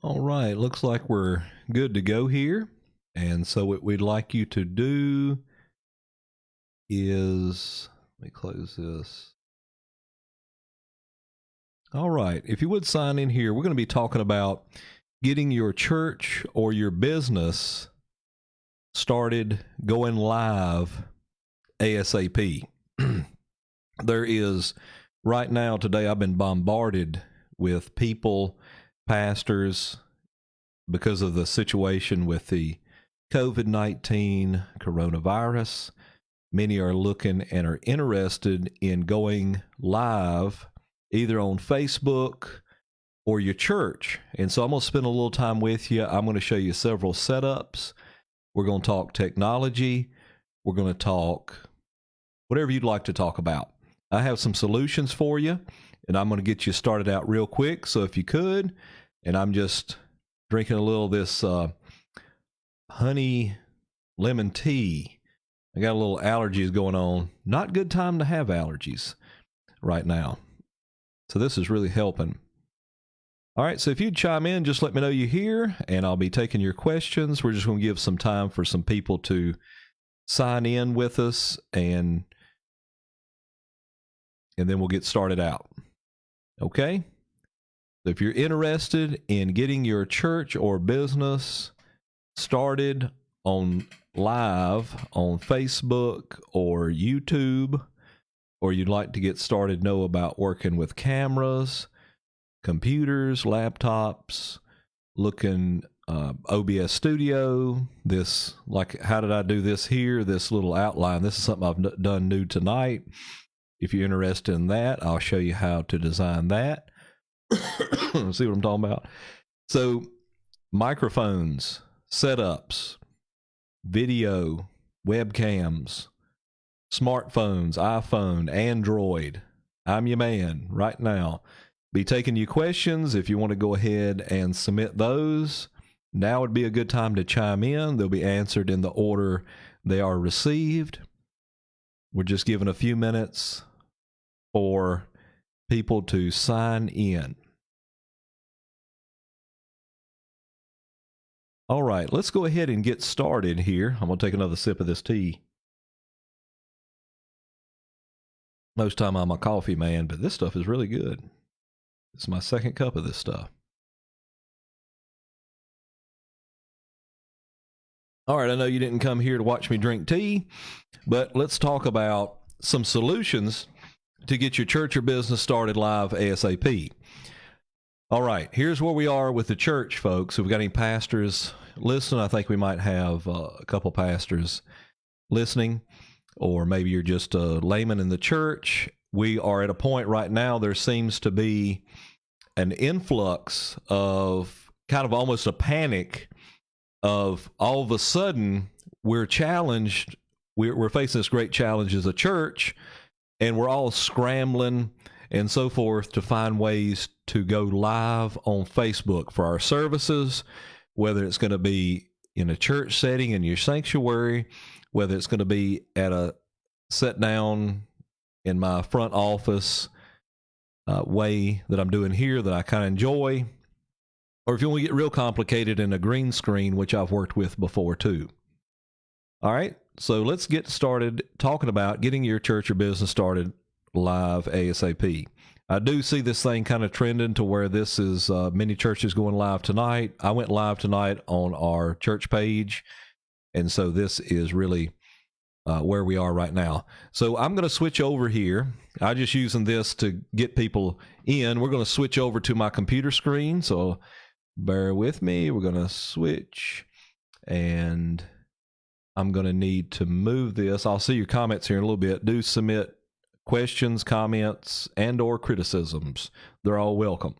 All right, looks like we're good to go here. And so what we'd like you to do is, let me close this. All right, if you would sign in here, we're going to be talking about getting your church or your business started going live ASAP. There is, right now, today, I've been bombarded with people, pastors, because of the situation with the COVID-19 coronavirus. Many are looking and are interested in going live either on Facebook or your church. And so I'm going to spend a little time with you. I'm going to show you several setups. We're going to talk technology. We're going to talk whatever you'd like to talk about. I have some solutions for you, and I'm going to get you started out real quick. So if you could, and I'm just drinking a little of this honey lemon tea. I got a little allergies going on. Not good time to have allergies right now. So this is really helping. All right, so if you'd chime in, just let me know you're here, and I'll be taking your questions. We're just going to give some time for some people to sign in with us, and then we'll get started out. Okay? So if you're interested in getting your church or business started on live on Facebook or YouTube, or you'd like to get started, know about working with cameras, computers, laptops, looking OBS Studio, this, like, how did I do this here, this little outline, this is something I've done new tonight. If you're interested in that, I'll show you how to design that. See what I'm talking about? So, microphones, setups, video, webcams, smartphones, iPhone, Android. I'm your man right now. Be taking your questions. If you want to go ahead and submit those, now would be a good time to chime in. They'll be answered in the order they are received. We're just giving a few minutes for people to sign in. All right, let's go ahead and get started here. I'm going to take another sip of this tea. Most time I'm a coffee man, but this stuff is really good. It's my second cup of this stuff. All right, I know you didn't come here to watch me drink tea, but let's talk about some solutions to get your church or business started live ASAP. All right, here's where we are with the church, folks. If we've got any pastors listening, I think we might have a couple pastors listening, or maybe you're just a layman in the church. We are at a point right now, there seems to be an influx of kind of almost a panic of all of a sudden we're challenged. We're facing this great challenge as a church, and we're all scrambling and so forth to find ways to go live on Facebook for our services, whether it's going to be in a church setting in your sanctuary, whether it's going to be at a sit down in my front office way that I'm doing here that I kind of enjoy, or if you want to get real complicated in a green screen, which I've worked with before too. All right, so let's get started talking about getting your church or business started live ASAP. I do see this thing kind of trending to where this is many churches going live tonight. I went live tonight on our church page, and so this is really where we are right now. So I'm going to switch over here. I'm just using this to get people in. We're going to switch over to my computer screen, so bear with me. We're going to switch, and I'm going to need to move this. I'll see your comments here in a little bit. Do submit questions, comments, and or criticisms. They're all welcome.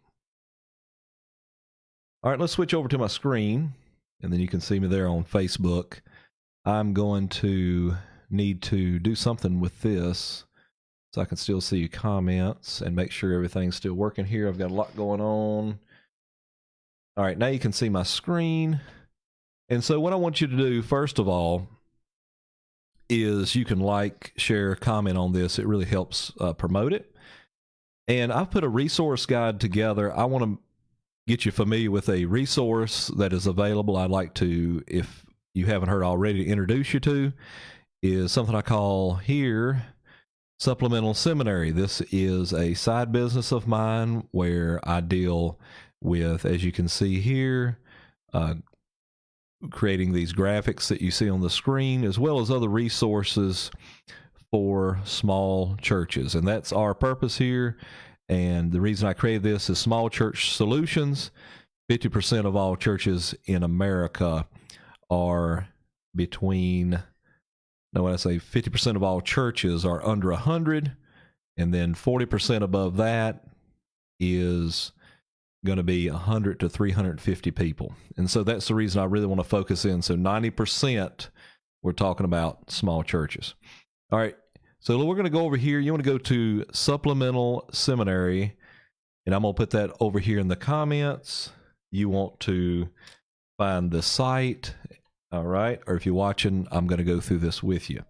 All right, let's switch over to my screen, and then you can see me there on Facebook. I'm going to need to do something with this so I can still see your comments and make sure everything's still working here. I've got a lot going on. All right, now you can see my screen. And so what I want you to do, first of all, is you can like, share, comment on this. It really helps promote it. And I've put a resource guide together. I want to get you familiar with a resource that is available, I'd like to, if you haven't heard already, to introduce you to is something I call here Supplemental Seminary. This is a side business of mine where I deal with, as you can see here, creating these graphics that you see on the screen, as well as other resources for small churches. And that's our purpose here. And the reason I created this is small church solutions. 50% of all churches in America are between, no, when I say 50% of all churches are under 100, and then 40% above that is going to be 100 to 350 people. And so that's the reason I really want to focus in. So 90%, we're talking about small churches. All right. So we're going to go over here. You want to go to Supplemental Seminary, and I'm going to put that over here in the comments. You want to find the site. All right. Or if you're watching, I'm going to go through this with you.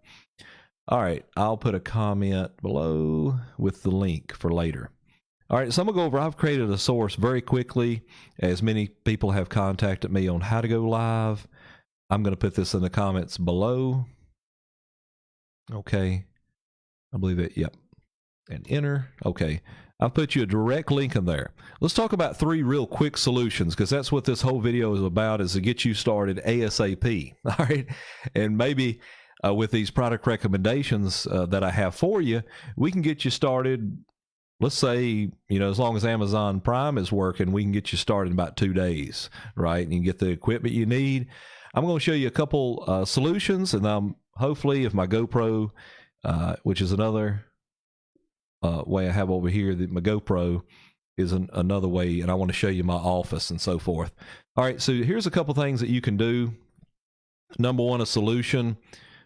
All right. I'll put a comment below with the link for later. All right, so I'm going to go over, I've created a source very quickly, as many people have contacted me on how to go live. I'm going to put this in the comments below. Okay, I believe it, yep. And enter, okay. I've put you a direct link in there. Let's talk about 3 real quick solutions, because that's what this whole video is about, is to get you started ASAP, all right? And maybe with these product recommendations that I have for you, we can get you started. Let's say, as long as Amazon Prime is working, we can get you started in about 2 days, right? And you can get the equipment you need. I'm going to show you a couple solutions, and hopefully if my GoPro, which is another way I have over here, that my GoPro is another way, and I want to show you my office and so forth. All right, so here's a couple things that you can do. Number one, a solution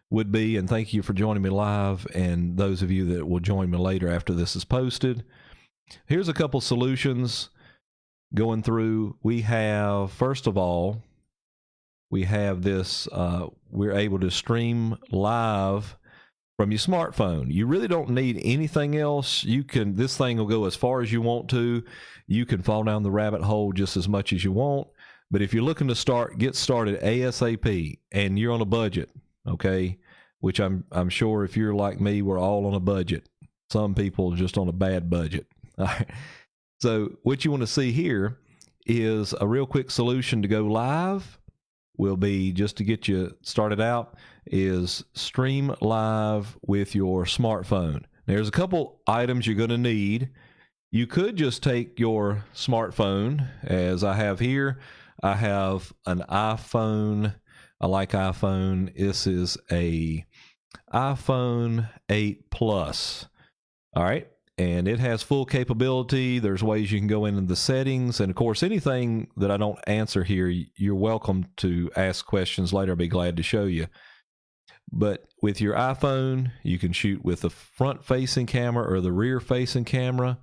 would be, and thank you for joining me live, and those of you that will join me later after this is posted. Here's a couple solutions going through. We have, first of all, we have this, we're able to stream live from your smartphone. You really don't need anything else. This thing will go as far as you want to. You can fall down the rabbit hole just as much as you want. But if you're looking to get started ASAP, and you're on a budget, okay, which I'm sure if you're like me, we're all on a budget. Some people just on a bad budget. All right. So what you want to see here is a real quick solution to go live. Will be, just to get you started out, is stream live with your smartphone. There's a couple items you're going to need. You could just take your smartphone, as I have here. I have an iPhone. I like iPhone. This is a iPhone 8 Plus. All right. And it has full capability. There's ways you can go into the settings. And of course, anything that I don't answer here, you're welcome to ask questions later. I'll be glad to show you. But with your iPhone, you can shoot with the front facing camera or the rear facing camera.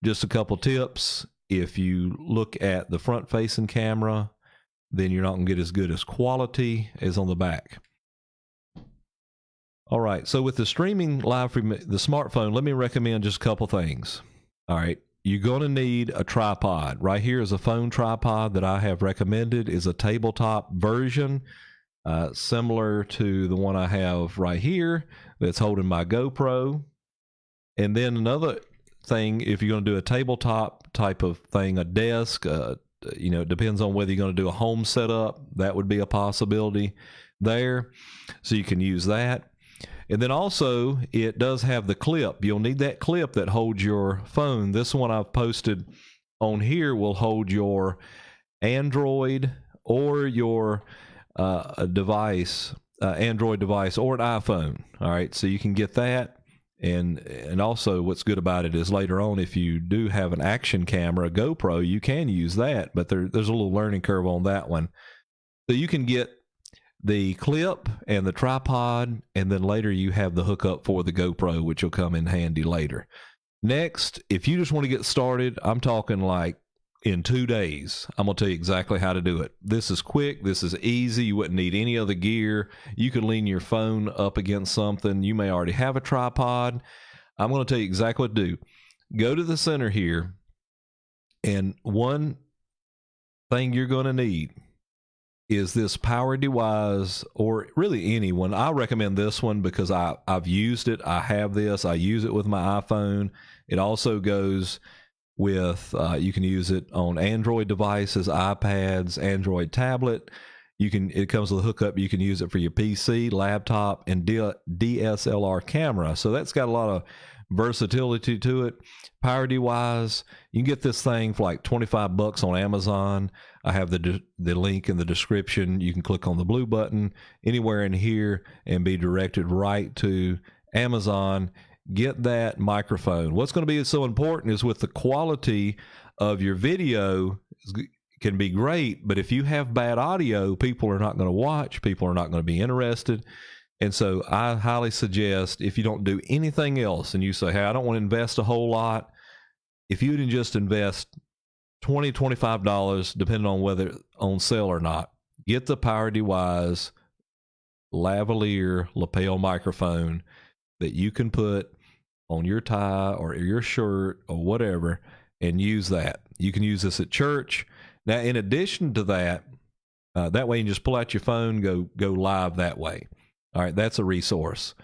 Just a couple tips. If you look at the front facing camera, then you're not going to get as good as quality as on the back. All right, so with the streaming live from the smartphone, let me recommend just a couple things. All right, you're going to need a tripod. Right here is a phone tripod that I have recommended, is a tabletop version, similar to the one I have right here that's holding my GoPro. And then another thing, if you're going to do a tabletop type of thing, a desk, it depends on whether you're going to do a home setup. That would be a possibility there. So you can use that. And then also, it does have the clip. You'll need that clip that holds your phone. This one I've posted on here will hold your Android or your device, Android device, or an iPhone. All right, so you can get that. And also what's good about it is later on, if you do have an action camera, a GoPro, you can use that, but there's a little learning curve on that one. So you can get the clip and the tripod, and then later you have the hookup for the GoPro, which will come in handy later. Next, if you just want to get started, I'm talking like in 2 days, I'm going to tell you exactly how to do it. This is quick. This is easy. You wouldn't need any other gear. You can lean your phone up against something. You may already have a tripod. I'm going to tell you exactly what to do. Go to the center here, and one thing you're going to need is this PowerDeWise, or really any one. I recommend this one because I've used it. I have this. I use it with my iPhone. It also goes with, you can use it on Android devices, iPads, Android tablet. It comes with a hookup. You can use it for your PC, laptop, and DSLR camera. So that's got a lot of versatility to it. PowerDeWise, you can get this thing for like $25 on Amazon. I have the link in the description. You can click on the blue button anywhere in here and be directed right to Amazon. Get that microphone. What's going to be so important is with the quality of your video can be great, but if you have bad audio, people are not going to watch. People are not going to be interested. And so I highly suggest, if you don't do anything else and you say, hey, I don't want to invest a whole lot, if you can just invest $20, $25, depending on whether on sale or not, get the PowerDeWise lavalier lapel microphone that you can put on your tie or your shirt or whatever and use that. You can use this at church. Now, in addition to that, that way you can just pull out your phone, go live that way. All right, that's a resource.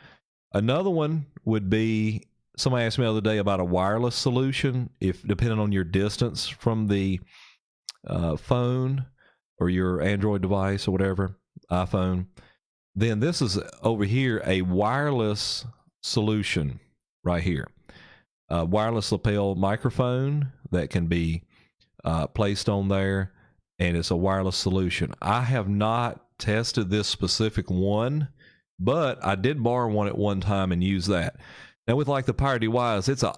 Another one would be, somebody asked me the other day about a wireless solution. If depending on your distance from the phone or your Android device or whatever, iPhone, then this is over here a wireless solution right here. A wireless lapel microphone that can be placed on there, and it's a wireless solution. I have not tested this specific one, but I did borrow one at one time and use that. Now with like the PowerDeWise, it's a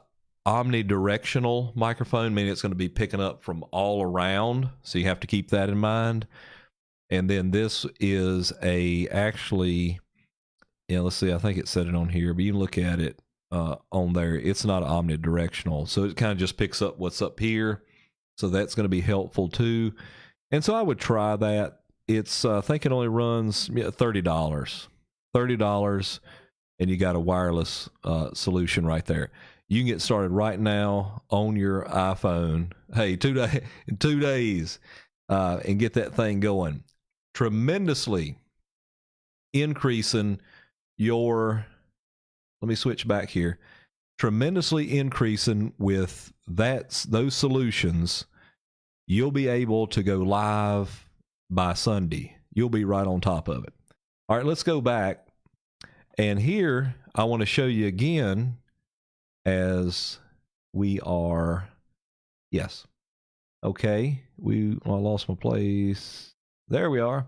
omnidirectional microphone, meaning it's going to be picking up from all around, so you have to keep that in mind. And then this is actually, let's see, I think it said it on here, but you can look at it on there. It's not omnidirectional, so it kind of just picks up what's up here. So that's going to be helpful too. And so I would try that. It's, I think it only runs $30. $30, and you got a wireless solution right there. You can get started right now on your iPhone. Hey, 2 days, and get that thing going. Tremendously increasing your, let me switch back here. Tremendously increasing with those solutions. You'll be able to go live by Sunday. You'll be right on top of it. All right, let's go back. And here, I want to show you again as we are, yes. Okay, I lost my place. There we are.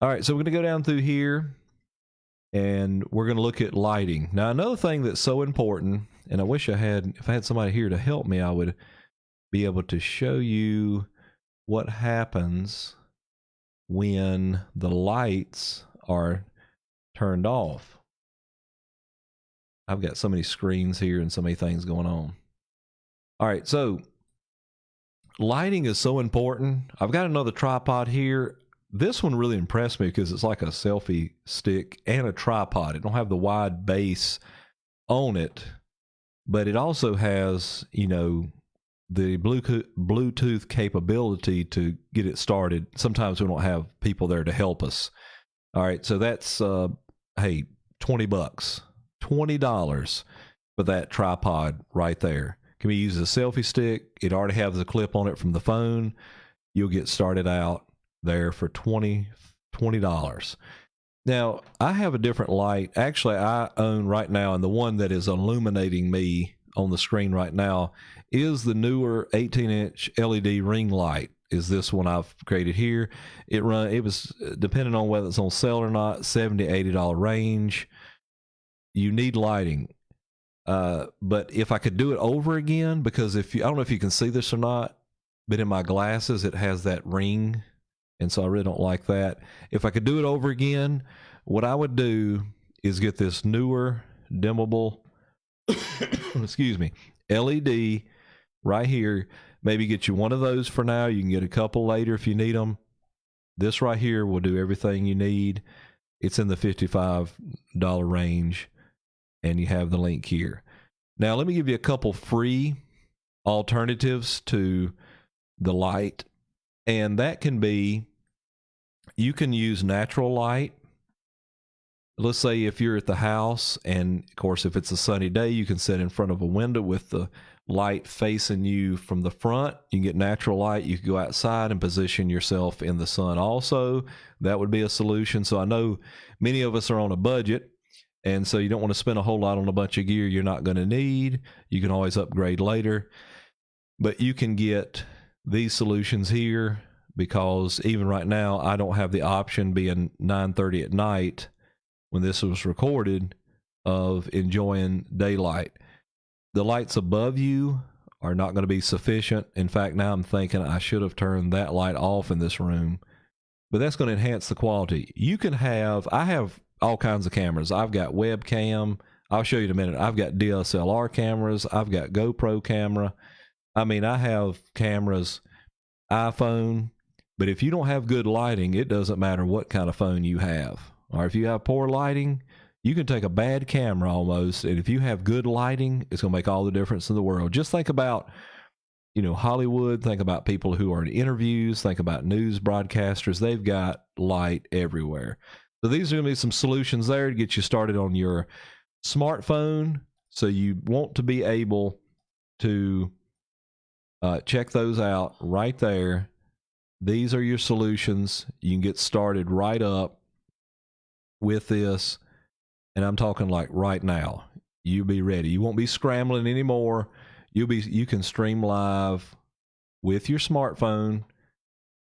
All right, so we're going to go down through here, and we're going to look at lighting. Now, another thing that's so important, and I wish if I had somebody here to help me, I would be able to show you what happens when the lights are turned off. I've got so many screens here and so many things going on. All right, so lighting is so important. I've got another tripod here. This one really impressed me because it's like a selfie stick and a tripod. It don't have the wide base on it, but it also has, the Bluetooth capability to get it started. Sometimes we don't have people there to help us. All right, so that's, hey, $20. $20 for that tripod right there. Can be used as a selfie stick. It already has a clip on it from the phone. You'll get started out there for $20. Now, I have a different light. Actually, I own right now, and the one that is illuminating me on the screen right now is the newer 18-inch LED ring light. Is this one I've created here. It was, depending on whether it's on sale or not, $70, $80 range. You need lighting. But if I could do it over again, because I don't know if you can see this or not, but in my glasses, it has that ring. And so I really don't like that. If I could do it over again, what I would do is get this newer dimmable, excuse me, LED right here. Maybe get you one of those for now. You can get a couple later if you need them. This right here will do everything you need. It's in the $55 range, and you have the link here. Now, let me give you a couple free alternatives to the light. And that can be, you can use natural light. Let's say if you're at the house, and of course, if it's a sunny day, you can sit in front of a window with the light facing you from the front. You can get natural light. You can go outside and position yourself in the sun also. That would be a solution. So I know many of us are on a budget, and so you don't want to spend a whole lot on a bunch of gear you're not going to need. You can always upgrade later. But you can get these solutions here, because even right now, I don't have the option, being 9:30 at night when this was recorded, of enjoying daylight. The lights above you are not going to be sufficient. In fact, now I'm thinking I should have turned that light off in this room, but that's going to enhance the quality. You can have, I have all kinds of cameras. I've got webcam. I'll show you in a minute. I've got DSLR cameras. I've got GoPro camera. I mean, I have cameras, iPhone, but if you don't have good lighting, it doesn't matter what kind of phone you have. Or if you have poor lighting, you can take a bad camera almost, and if you have good lighting, it's going to make all the difference in the world. Just think about, Hollywood. Think about people who are in interviews. Think about news broadcasters. They've got light everywhere. So these are going to be some solutions there to get you started on your smartphone. So you want to be able to check those out right there. These are your solutions. You can get started right up with this, and I'm talking like right now. You be ready. You won't be scrambling anymore. You can stream live with your smartphone.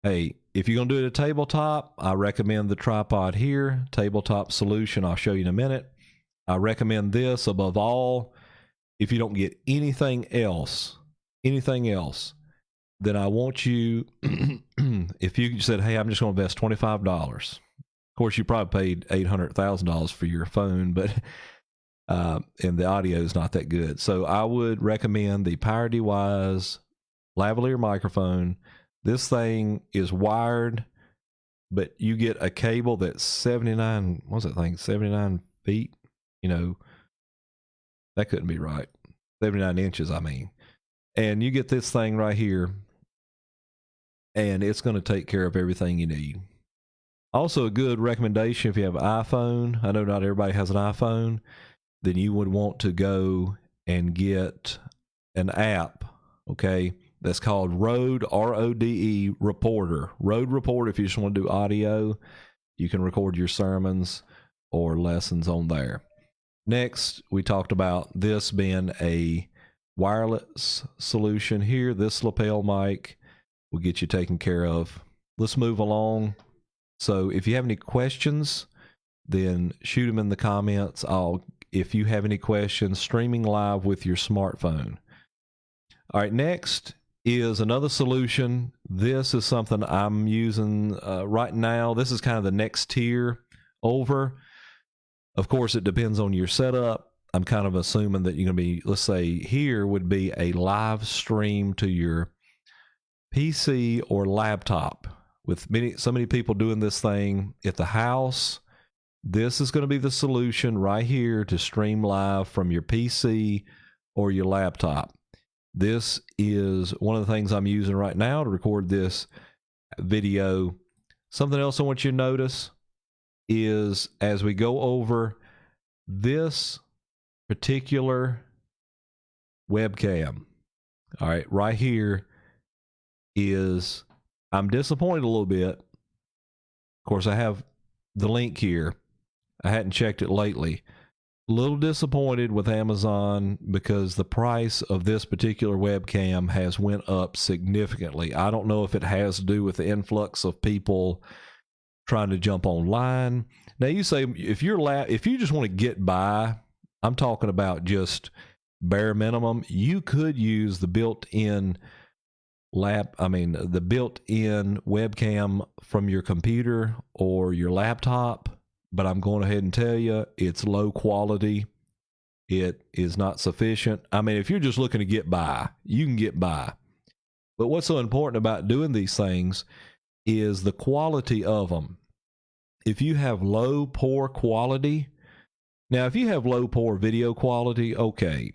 Hey, if you're gonna do it at tabletop, I recommend the tripod here, tabletop solution. I'll show you in a minute. I recommend this above all. If you don't get anything else, then I want you, if you said, hey, I'm just going to invest $25. Of course, you probably paid $800,000 for your phone, but and the audio is not that good. So I would recommend the PowerDWise lavalier microphone. This thing is wired, but you get a cable that's 79, what's that thing, 79 feet? That couldn't be right. 79 inches, I mean. And you get this thing right here, and it's going to take care of everything you need. Also, a good recommendation if you have an iPhone, I know not everybody has an iPhone, then you would want to go and get an app, okay, that's called Rode, R-O-D-E, Reporter. Rode Reporter, if you just want to do audio, you can record your sermons or lessons on there. Next, we talked about this being a wireless solution here. This lapel mic will get you taken care of. Let's move along. So if you have any questions, then shoot them in the comments. If you have any questions, streaming live with your smartphone. All right, next is another solution. This is something I'm using right now. This is kind of the next tier over. Of course, it depends on your setup. I'm kind of assuming that you're going to be, let's say here would be a live stream to your PC or laptop. With so many people doing this thing at the house, this is going to be the solution right here to stream live from your PC or your laptop. This is one of the things I'm using right now to record this video. Something else I want you to notice is as we go over this particular webcam, all right, right here is, I'm disappointed a little bit. Of course, I have the link here. I hadn't checked it lately. A little disappointed with Amazon because the price of this particular webcam has went up significantly. I don't know if it has to do with the influx of people trying to jump online. Now you say if you just want to get by, I'm talking about just bare minimum, you could use the built-in the built-in webcam from your computer or your laptop, but I'm going ahead and tell you it's low quality. It is not sufficient. I mean, if you're just looking to get by, you can get by. But what's so important about doing these things is the quality of them. If you have low, poor quality, now if you have low, poor video quality, okay,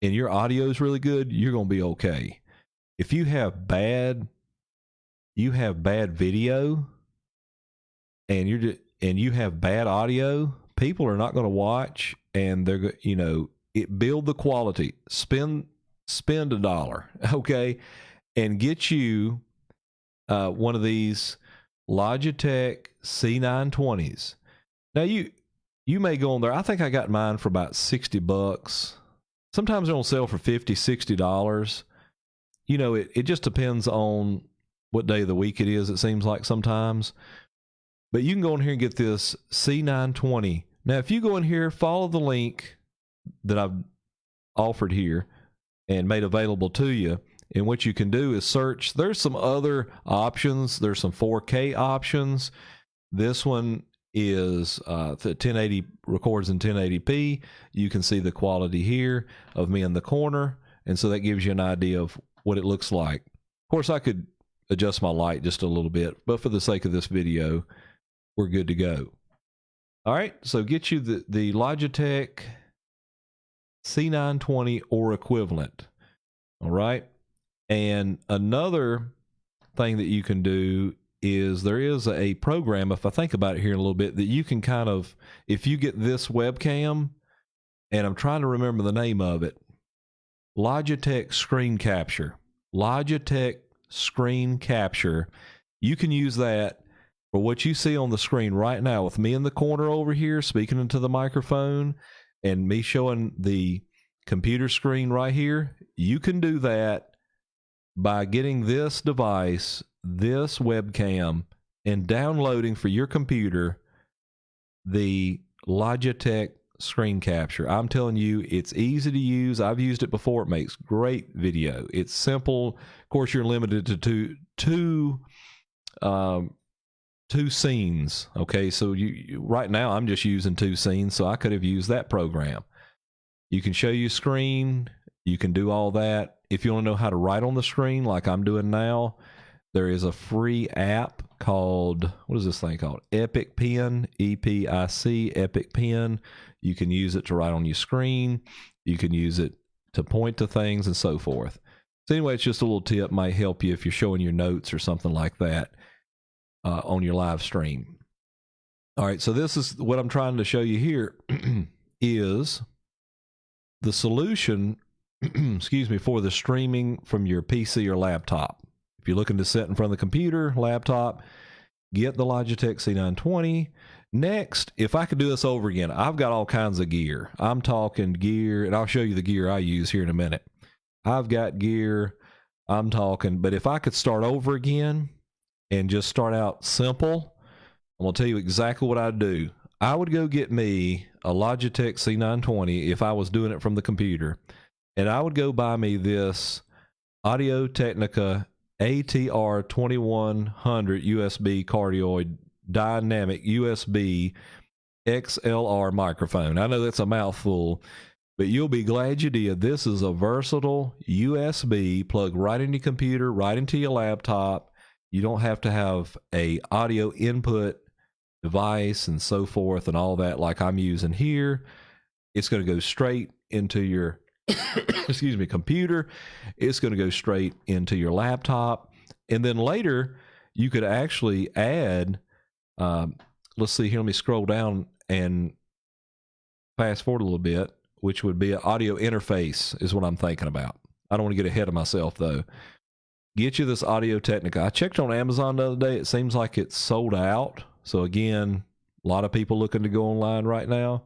and your audio is really good, you're going to be okay. If you have bad you have bad video and you have bad audio, people are not going to watch, and build the quality. Spend $1, okay, and get you one of these Logitech C920s. Now you may go on there. I think I got mine for about $60. Sometimes they're on sale for $50, $60. It just depends on what day of the week it is, it seems like sometimes. But you can go in here and get this C920. Now, if you go in here, follow the link that I've offered here and made available to you, and what you can do is search. There's some other options. There's some 4K options. This one is 1080, records in 1080p. You can see the quality here of me in the corner, and so that gives you an idea of what it looks like. Of course, I could adjust my light just a little bit, but for the sake of this video, we're good to go. All right, so get you the Logitech C920 or equivalent. All right, and another thing that you can do is there is a program, if I think about it here in a little bit, that you can kind of, if you get this webcam, and I'm trying to remember the name of it, Logitech Screen Capture. Logitech Screen Capture. You can use that for what you see on the screen right now with me in the corner over here speaking into the microphone and me showing the computer screen right here. You can do that by getting this device, this webcam, and downloading for your computer the Logitech Screen Capture. I'm telling you, it's easy to use. I've used it before. It makes great video. It's simple. Of course, you're limited to two scenes. Okay, so you right now I'm just using 2 scenes, so I could have used that program. You can show you screen. You can do all that. If you want to know how to write on the screen like I'm doing now, there is a free app called, what is this thing called? Epic Pen, EPIC, Epic Pen. You can use it to write on your screen. You can use it to point to things and so forth. So anyway, it's just a little tip, might help you if you're showing your notes or something like that on your live stream. All right, so this is what I'm trying to show you here is the solution, excuse me, for the streaming from your PC or laptop. If you're looking to sit in front of the computer, laptop, get the Logitech C920. Next, if I could do this over again, I've got all kinds of gear. I'm talking gear, and I'll show you the gear I use here in a minute. I've got gear, I'm talking, but if I could start over again and just start out simple, I'm going to tell you exactly what I'd do. I would go get me a Logitech C920 if I was doing it from the computer, and I would go buy me this Audio Technica ATR 2100 USB cardioid dynamic USB XLR microphone. I know that's a mouthful, but you'll be glad you did. This is a versatile USB, plug right into your computer, right into your laptop. You don't have to have a audio input device and so forth and all that like I'm using here. It's going to go straight into your excuse me, computer. It's going to go straight into your laptop. And then later, you could actually add, let's see here, let me scroll down and fast forward a little bit, which would be an audio interface is what I'm thinking about. I don't want to get ahead of myself, though. Get you this Audio Technica. I checked on Amazon the other day. It seems like it's sold out. So, again, a lot of people looking to go online right now.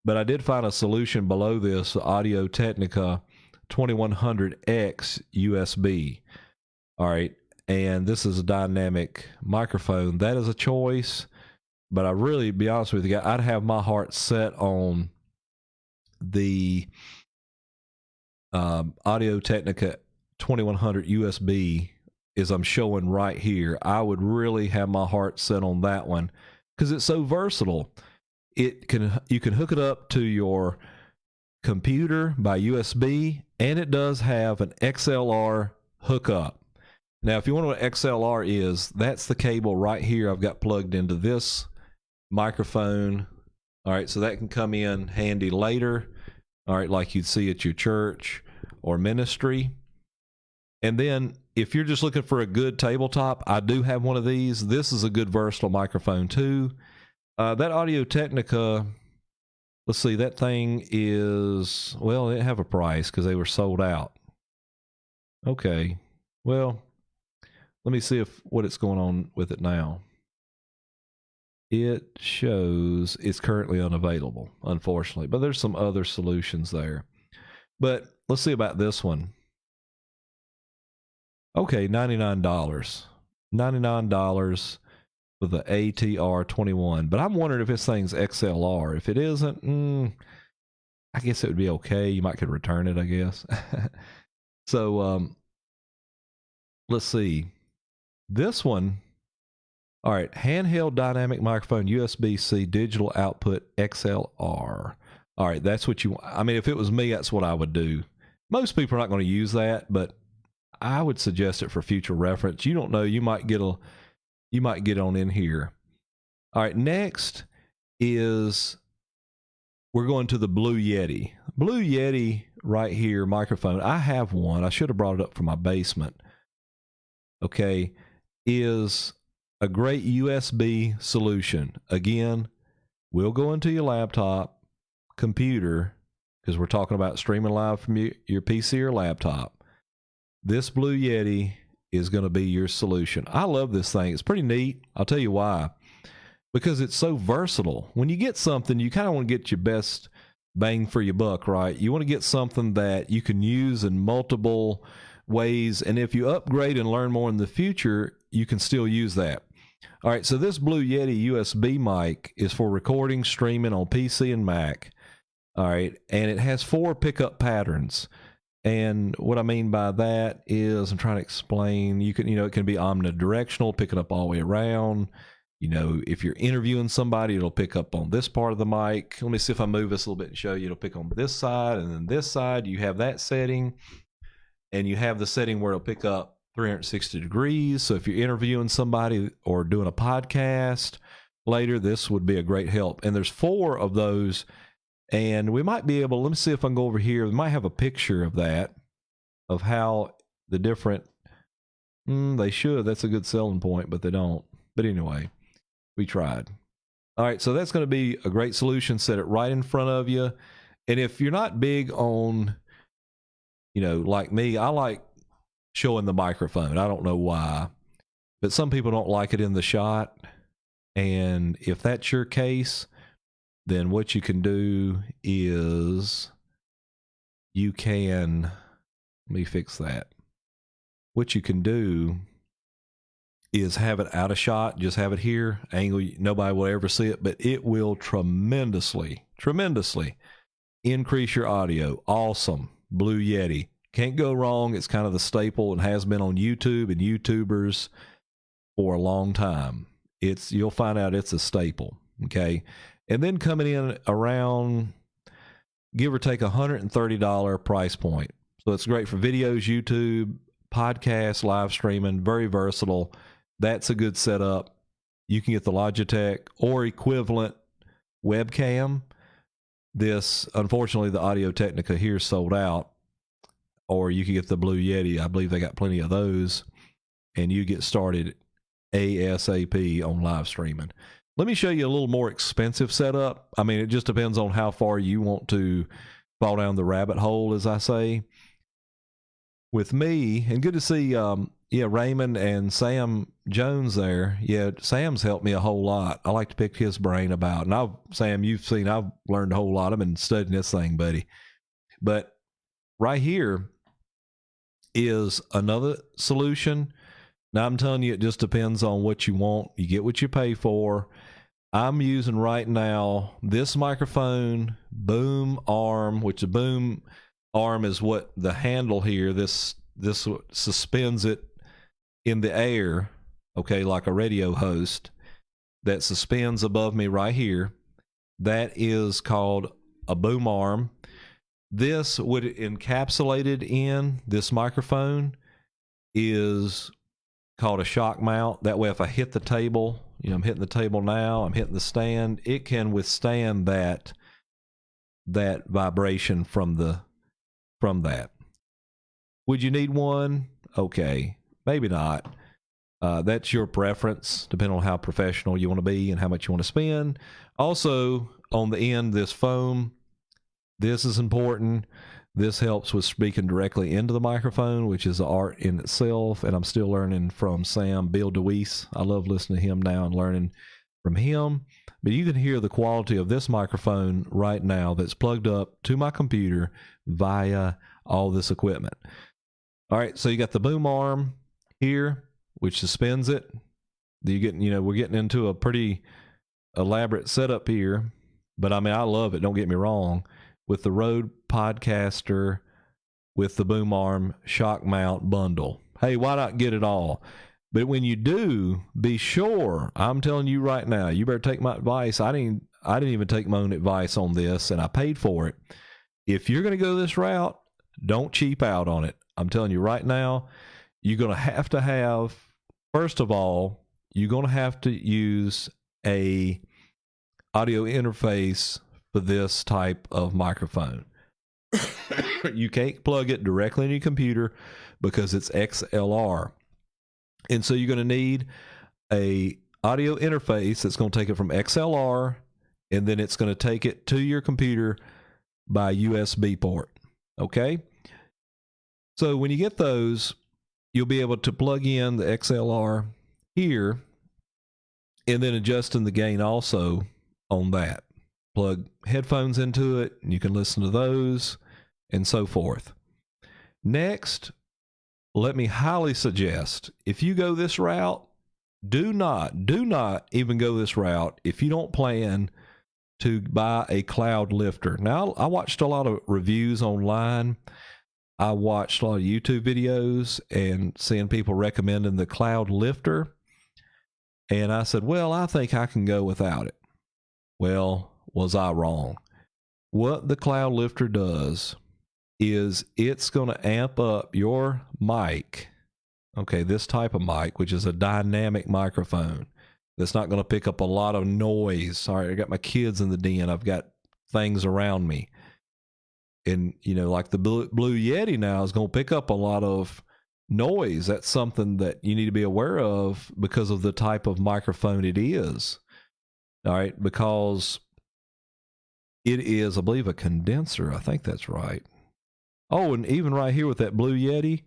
But I did find a solution below this, Audio Technica 2100X USB. All right. And this is a dynamic microphone. That is a choice. But I really, be honest with you, I'd have my heart set on the Audio Technica 2100 USB as I'm showing right here. I would really have my heart set on that one because it's so versatile. You can hook it up to your computer by USB, and it does have an XLR hookup. Now, if you wonder what XLR is, that's the cable right here I've got plugged into this microphone. All right, so that can come in handy later. All right, like you'd see at your church or ministry. And then if you're just looking for a good tabletop, I do have one of these. This is a good versatile microphone too. That Audio-Technica, let's see, that thing is, well, it didn't have a price because they were sold out. Okay, well, let me see what it's going on with it now. It shows it's currently unavailable, unfortunately, but there's some other solutions there. But let's see about this one. Okay, $99. $99 for the ATR21. But I'm wondering if this thing's XLR. If it isn't, I guess it would be okay. You might could return it, I guess. So, let's see. This one, all right, handheld dynamic microphone, USB-C, digital output, XLR. All right, that's what you want. I mean, if it was me, that's what I would do. Most people are not going to use that, but I would suggest it for future reference. You don't know, you might get on in here. All right, next is we're going to the Blue Yeti. Blue Yeti right here, microphone. I have one. I should have brought it up from my basement. Okay, is a great USB solution. Again, we'll go into your laptop, computer, because we're talking about streaming live from your PC or laptop. This Blue Yeti is going to be your solution. I love this thing. It's pretty neat. I'll tell you why. Because it's so versatile. When you get something, you kind of want to get your best bang for your buck, right? You want to get something that you can use in multiple ways, and if you upgrade and learn more in the future, you can still use that. All right, so this Blue Yeti USB mic is for recording, streaming on PC and Mac. All right, and it has 4 pickup patterns. And what I mean by that is, I'm trying to explain, it can be omnidirectional, picking up all the way around. If you're interviewing somebody, it'll pick up on this part of the mic. Let me see if I move this a little bit and show you. It'll pick on this side, and then this side, you have that setting. And you have the setting where it'll pick up 360 degrees. So if you're interviewing somebody or doing a podcast later, this would be a great help. And there's 4 of those. And we might be able, let me see if I can go over here. We might have a picture of that, of how the different, they should. That's a good selling point, but they don't. But anyway, we tried. All right, so that's going to be a great solution. Set it right in front of you. And if you're not big on, like me, I like showing the microphone. I don't know why, but some people don't like it in the shot. And if that's your case, then what you can do is let me fix that. What you can do is have it out of shot, just have it here, angle, nobody will ever see it, but it will tremendously increase your audio. Awesome. Blue Yeti. Can't go wrong. It's kind of the staple and has been on YouTube and YouTubers for a long time. You'll find out it's a staple. Okay. And then coming in around, give or take, $130 price point. So it's great for videos, YouTube, podcasts, live streaming, very versatile. That's a good setup. You can get the Logitech or equivalent webcam. This, unfortunately, the Audio-Technica here is sold out. Or you can get the Blue Yeti. I believe they got plenty of those. And you get started ASAP on live streaming. Let me show you a little more expensive setup. I mean, it just depends on how far you want to fall down the rabbit hole, as I say. With me, and good to see Raymond and Sam Jones there. Yeah, Sam's helped me a whole lot. I like to pick his brain about. And Sam, you've seen, I've learned a whole lot. I've been studying this thing, buddy. But right here is another solution. Now, I'm telling you, it just depends on what you want. You get what you pay for. I'm using right now this microphone, boom arm, which the boom arm is what the handle here, this suspends it in the air, okay, like a radio host that suspends above me right here. That is called a boom arm. This, what it encapsulated in this microphone, is called a shock mount. That way, if I hit the table, I'm hitting the table now, I'm hitting the stand, it can withstand that vibration from that. Would you need one? okay. Maybe not. That's your preference, depending on how professional you want to be and how much you want to spend. Also, on the end, this foam, this is important. This helps with speaking directly into the microphone, which is an art in itself. And I'm still learning from Sam Bill DeWeese. I love listening to him now and learning from him. But you can hear the quality of this microphone right now that's plugged up to my computer via all this equipment. All right, so you got the boom arm here, which suspends it. We're getting into a pretty elaborate setup here. But I mean, I love it. Don't get me wrong. With the Rode Podcaster, with the boom arm shock mount bundle. Hey, why not get it all? But when you do, be sure, I'm telling you right now, you better take my advice. I didn't even take my own advice on this, and I paid for it. If you're going to go this route, don't cheap out on it. I'm telling you right now, you're going to have, first of all, you're going to have to use a audio interface for this type of microphone. You can't plug it directly in your computer because it's XLR. And so you're going to need a audio interface that's going to take it from XLR, and then it's going to take it to your computer by USB port. Okay? So when you get those, you'll be able to plug in the XLR here and then adjusting the gain also on that. Plug headphones into it, and you can listen to those and so forth. Next, let me highly suggest, if you go this route, do not even go this route if you don't plan to buy a cloud lifter. Now, I watched a lot of reviews online. I watched a lot of YouTube videos and seeing people recommending the cloud lifter. And I said, well, I think I can go without it. Well, was I wrong? What the cloud lifter does is it's going to amp up your mic. Okay, this type of mic, which is a dynamic microphone that's not going to pick up a lot of noise. Sorry, I got my kids in the den. I've got things around me. And, like the Blue Yeti now is going to pick up a lot of noise. That's something that you need to be aware of because of the type of microphone it is. All right, because it is, I believe, a condenser. I think that's right. Oh, and even right here with that Blue Yeti,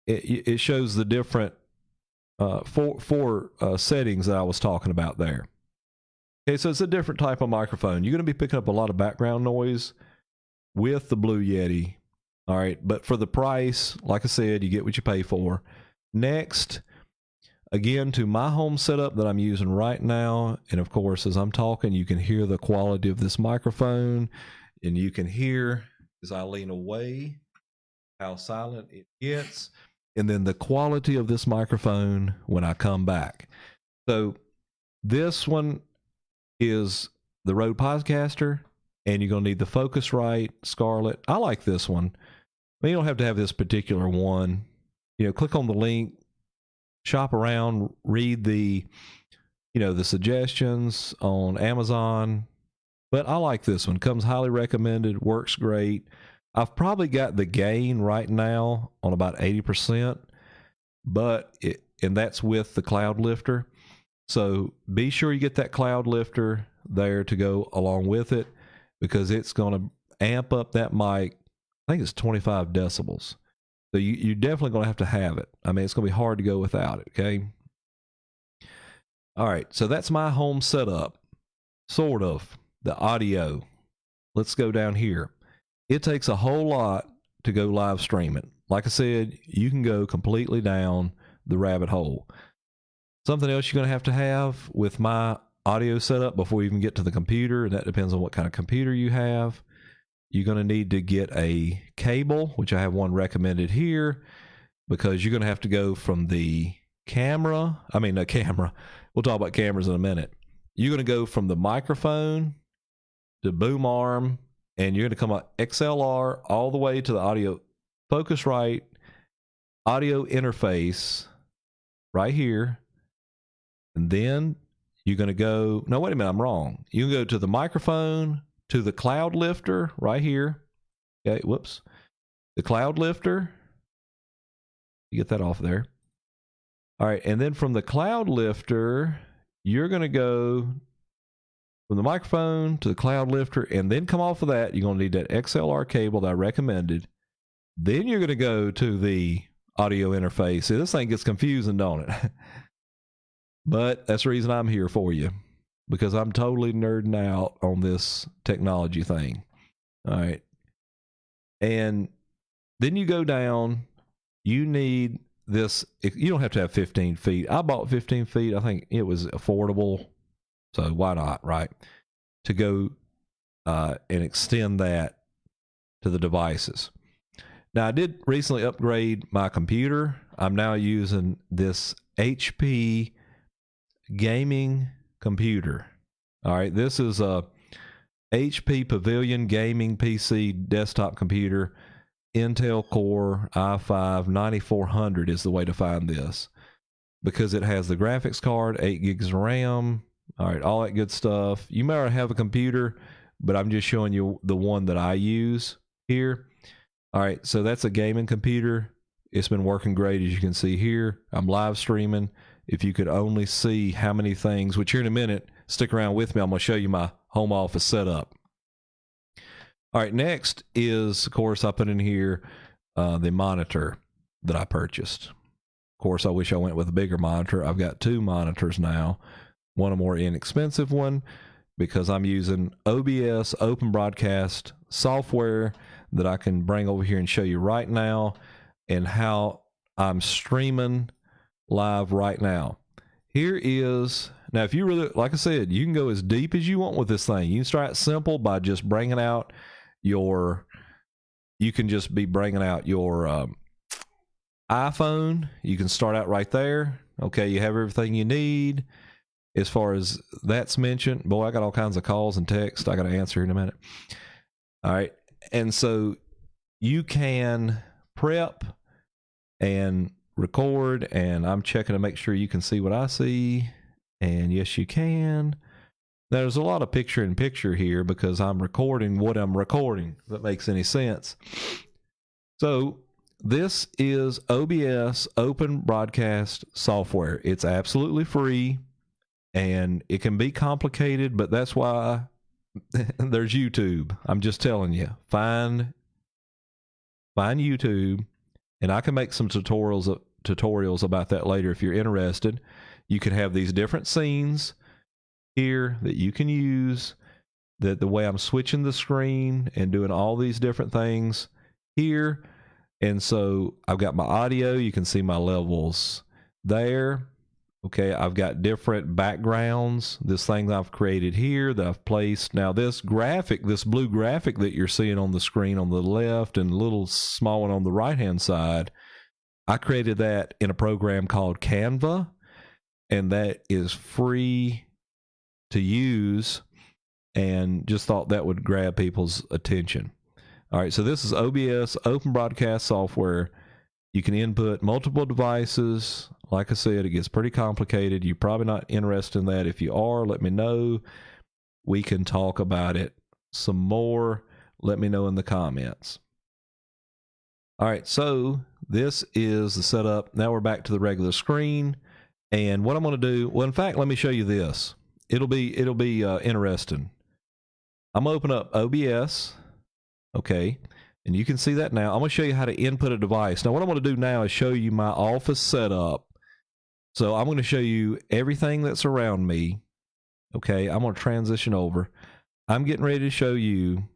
it shows the different four settings that I was talking about there. Okay, so it's a different type of microphone. You're going to be picking up a lot of background noise with the Blue Yeti. All right, but for the price, like I said, you get what you pay for. Next, again, to my home setup that I'm using right now, and of course, as I'm talking, you can hear the quality of this microphone, and you can hear, as I lean away, how silent it gets, and then the quality of this microphone when I come back. So this one is the Rode Podcaster, and you're going to need the Focusrite Scarlett. I like this one. I mean, you don't have to have this particular one. Click on the link, shop around, read the suggestions on Amazon. But I like this one. Comes highly recommended, works great. I've probably got the gain right now on about 80%, and that's with the cloud lifter. So be sure you get that cloud lifter there to go along with it, because it's going to amp up that mic. I think it's 25 decibels. So you're definitely going to have it. I mean, it's going to be hard to go without it, okay? All right, so that's my home setup, sort of, the audio. Let's go down here. It takes a whole lot to go live streaming. Like I said, you can go completely down the rabbit hole. Something else you're going to have with my audio setup before you even get to the computer, and that depends on what kind of computer you have. You're going to need to get a cable, which I have one recommended here, because you're going to have to go from the camera. We'll talk about cameras in a minute. You're going to go from the microphone to boom arm, and you're going to come up XLR all the way to the audio Focusrite audio interface right here. And then you're going to go, no, wait a minute, I'm wrong. You can go to the microphone, to the cloud lifter right here. Okay, whoops. The cloud lifter. You get that off there. All right, and then from the cloud lifter, you're going to go from the microphone to the cloud lifter, and then come off of that. You're going to need that XLR cable that I recommended. Then you're going to go to the audio interface. See, this thing gets confusing, don't it? But that's the reason I'm here for you, because I'm totally nerding out on this technology thing. All right. And then you go down, you need this. You don't have to have 15 feet. I bought 15 feet. I think it was affordable. So why not, right? To go and extend that to the devices. Now, I did recently upgrade my computer. I'm now using this HP gaming computer. All right, this is a HP Pavilion gaming PC desktop computer. Intel Core i5-9400 is the way to find this, because it has the graphics card, 8 gigs of RAM, all right, all that good stuff. You may already have a computer, but I'm just showing you the one that I use here. All right, so that's a gaming computer. It's been working great, as you can see here. I'm live streaming. If you could only see how many things, which here in a minute, stick around with me. I'm going to show you my home office setup. All right, next is, of course, I put in here the monitor that I purchased. Of course, I wish I went with a bigger monitor. I've got 2 monitors now. One a more inexpensive one, because I'm using OBS, Open Broadcast software that I can bring over here and show you right now, and how I'm streaming live right now. Here is, now if you really, like I said, you can go as deep as you want with this thing. You can start simple by just bringing out your, you can just be bringing out your iPhone. You can start out right there. Okay, you have everything you need as far as that's mentioned. Boy, I got all kinds of calls and texts I got to answer in a minute. All right, and so you can prep and record, and I'm checking to make sure you can see what I see, and yes, you can. Now, there's a lot of picture-in-picture here because I'm recording what I'm recording, if that makes any sense. So this is OBS, Open Broadcast software. It's absolutely free, and it can be complicated, but that's why there's YouTube. I'm just telling you, find YouTube, and I can make some tutorials about that later if you're interested. You can have these different scenes here that you can use, that the way I'm switching the screen and doing all these different things here. And so I've got my audio. You can see my levels there. Okay, I've got different backgrounds. This thing that I've created here that I've placed. Now this graphic, this blue graphic that you're seeing on the screen on the left and a little small one on the right-hand side, I created that in a program called Canva, and that is free to use, and just thought that would grab people's attention. All right, so this is OBS, Open Broadcast software. You can input multiple devices. Like I said, it gets pretty complicated. You're probably not interested in that. If you are, let me know. We can talk about it some more. Let me know in the comments. All right, so this is the setup. Now we're back to the regular screen. And what I'm going to do, well, in fact, let me show you this. It'll be interesting. I'm going to open up OBS. Okay. And you can see that now. I'm going to show you how to input a device. Now, what I'm going to do now is show you my office setup. So I'm going to show you everything that's around me. Okay. I'm going to transition over. I'm getting ready to show you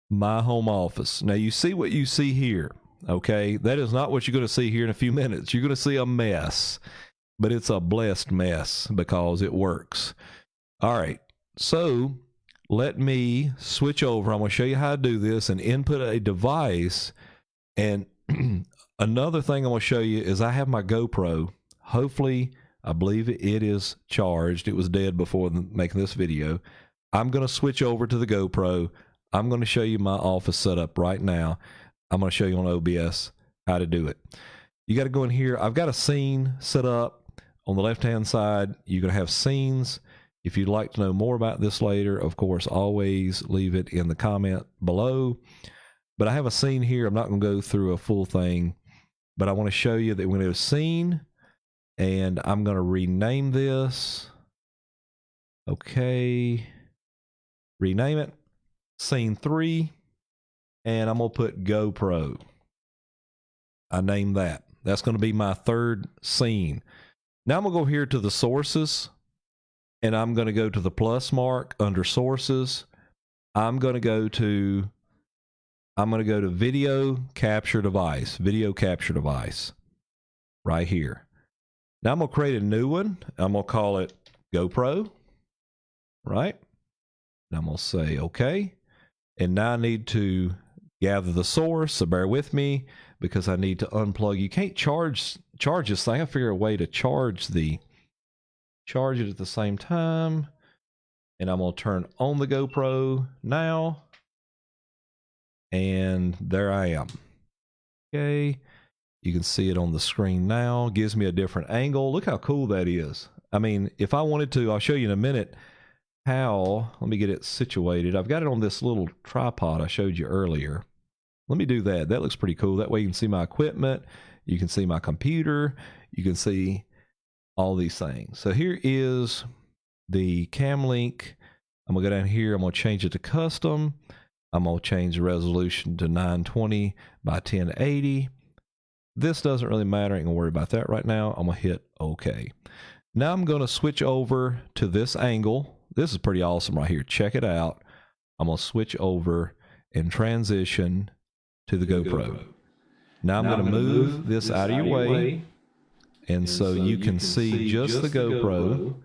my home office. Now, you see what you see here. Okay. That is not what you're going to see here in a few minutes. You're going to see a mess, but it's a blessed mess because it works. All right. So let me switch over. I'm going to show you how to do this and input a device. And another thing I'm going to show you is I have my GoPro. Hopefully, I believe it is charged. It was dead before making this video. I'm going to switch over to the GoPro. I'm going to show you my office setup right now. I'm going to show you on OBS how to do it. You got to go in here. I've got a scene set up on the left-hand side. You're going to have scenes. If you'd like to know more about this later, of course, always leave it in the comment below. But I have a scene here. I'm not going to go through a full thing. but I want to show you that we're going to scene, and I'm going to rename this. Okay. Rename it. Scene 3. And I'm going to put GoPro. I named that. That's going to be my third scene. Now I'm going to go here to the sources, and I'm going to go to the plus mark under sources. I'm going to go to video capture device right here. Now I'm going to create a new one. I'm going to call it GoPro, right? And I'm going to say okay. And now I need to gather the source, so bear with me because I need to unplug. You can't charge this thing. I figure a way to charge it at the same time. And I'm going to turn on the GoPro now. And there I am. Okay. You can see it on the screen now. Gives me a different angle. Look how cool that is. I mean, if I wanted to, I'll show you in a minute how. Let me get it situated. I've got it on this little tripod I showed you earlier. Let me do that. That looks pretty cool. That way you can see my equipment. You can see my computer. You can see all these things. So here is the Camlink. I'm going to go down here. I'm going to change it to custom. I'm going to change the resolution to 920 by 1080. This doesn't really matter. I ain't going to worry about that right now. I'm going to hit OK. Now I'm going to switch over to this angle. This is pretty awesome right here. Check it out. I'm going to switch over and transition to the GoPro. Now I'm going to move this out of your way. And so you can see just the GoPro.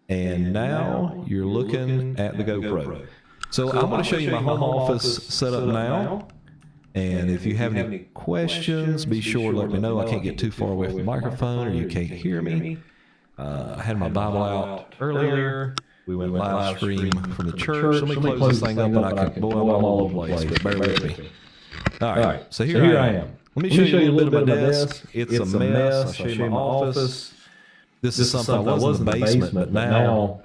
And now you're looking at the GoPro. So I'm going to show you my home office setup now. And if you have any questions, be sure to let me know. I can't get too far away from the microphone or you can't hear me. I had my Bible out earlier. We went live stream from the church. Let me close this thing up and I can, boy, I'm all over the place, but bear with me. All right, so here I am. Let me show you a little bit of my desk. It's a mess. I'll show you my office. This is something that was in the basement, but now,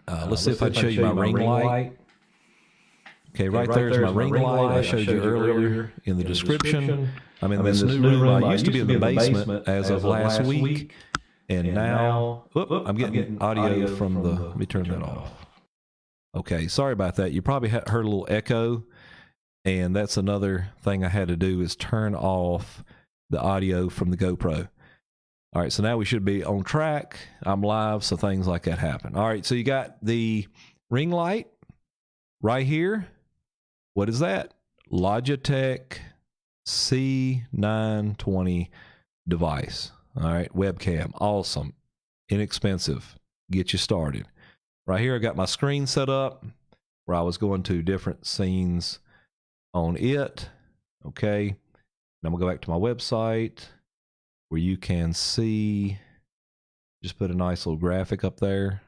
let's see if I can show you my ring light. Okay, right there's my ring light I showed you earlier in the description. I'm in this new room. I used to be in the basement as of last week, and now I'm getting audio from the, let me turn that off. Okay, sorry about that. You probably heard a little echo, and that's another thing I had to do is turn off the audio from the GoPro. All right, so now we should be on track. I'm live, so things like that happen. All right, so you got the ring light right here. What is that? Logitech C920 device. All right, webcam. Awesome. Inexpensive. Get you started. Right here, I got my screen set up where I was going to different scenes on it. Okay. And I'm going to go back to my website where you can see, just put a nice little graphic up there